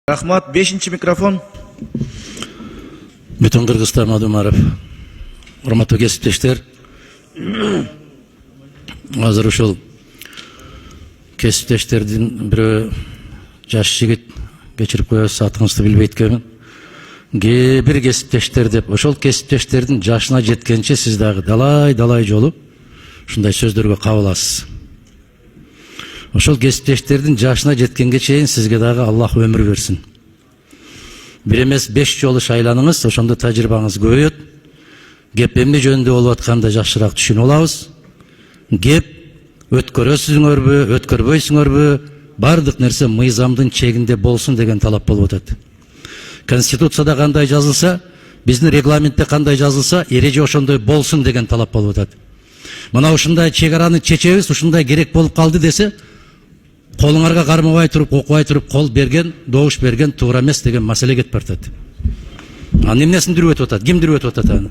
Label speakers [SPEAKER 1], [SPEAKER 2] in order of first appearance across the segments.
[SPEAKER 1] Рахмат. 5-ші микрофон.
[SPEAKER 2] Бүтін Қырғызстан Мадумаров. Урматтуу кесиптештер. Азыр ушул кесиптештердин бирөө жаш жигит кечирип коесуз, атыңызды билбейт экенмин. Бир кесиптештер деп, ошол кесиптештердин жашына жеткенче сиз дагы далай жолу ушундай сөздөргө кабыласыз. Ошол кесиптештердин жашына жеткенге чейин сизге дагы Аллах өмүр берсин. Бир эмес 5 жолу шайланыңыз, ошондо тажрыйбаңыз көбөйөт. Кеп эмне жөнүндө болуп атканда жакшыраак түшүнүп алабыз. Кеп өткөрөсүңөрбү, өткөрбөйсүңөрбү, бардык нерсе мыйзамдын чегинде болсун деген талап болуп атат. Конституцияда кандай жазылса, биздин регламентте кандай жазылса, эреже ошондой болсун деген талап болуп атат. Мына ушундай чек араны чечебиз, ушундай керек болуп калды десе, колуңарга кармабай туруп, окубай туруп кол берген, добуш берген туура эмес деген маселе кетип баратат. Анын эмнесин дүрүп өтүп атат? Ким дүрүп өтүп атат аны?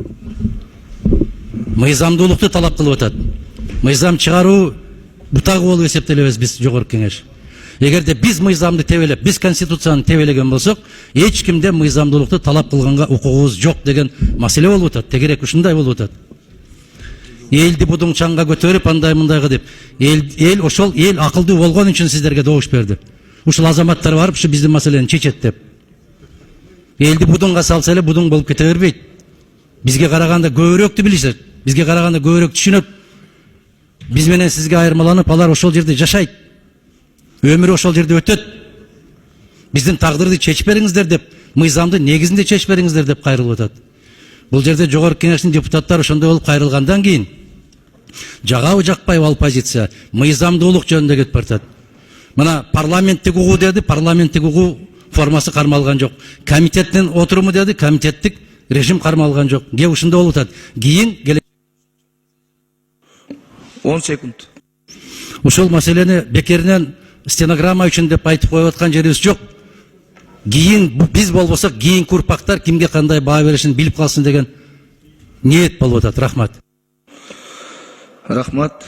[SPEAKER 2] Мыйзамдуулукту талап кылып атат. Мыйзам чыгаруу бутагы болуп эсептелебиз биз жогорку кеңеш. Эгерде биз мыйзамды тебелеп, биз конституцияны тебелеген болсок, эч кимде мыйзамдуулукту талап кылганга укугубуз жок деген маселе болуп атат. Тегерек ушундай болуп атат. Элди будуң чаңга көтөрүп андай мындайга деп, ошол эл акылдуу болгон үчүн сиздерге добуш берди. Ушул азаматтар барып, ушу биздин маселени чечет деп. Элди будуңга салса эле будуң болуп кете бербейт. Бизге караганда көбүрөөктү билишет, бизге караганда көбүрөөк түшүнөт. Биз менен сизге айырмаланып, алар ошол жерде жашайт. Өмүрү ошол жерде өтөт. Биздин тагдырды чечип бериңиздер деп, мыйзамды негизинде чечип бериңиздер деп кайрылып атат. Бул жерде жогорку кеңештин депутаттары ошондой болуп кайрылгандан кийин жагабы жакпайбы ал позиция мыйзамдуулук жөнүндө кетип баратат. Мына парламенттик угуу деди, парламенттик угуу формасы кармалган жок. Комитеттин отуруму деди, комитеттик режим кармалган жок. Кээ ушундай болуп атат. Кийин
[SPEAKER 1] 10 секунд.
[SPEAKER 2] Ушул маселени бекеринен стенограмма үчүн деп айтып коюп аткан жерибиз жок. Кийин биз болбосок, кийинки урпактар кимге кандай баа беришин билип калсын деген ниет болуп атат. Рахмат.
[SPEAKER 1] Рахмат.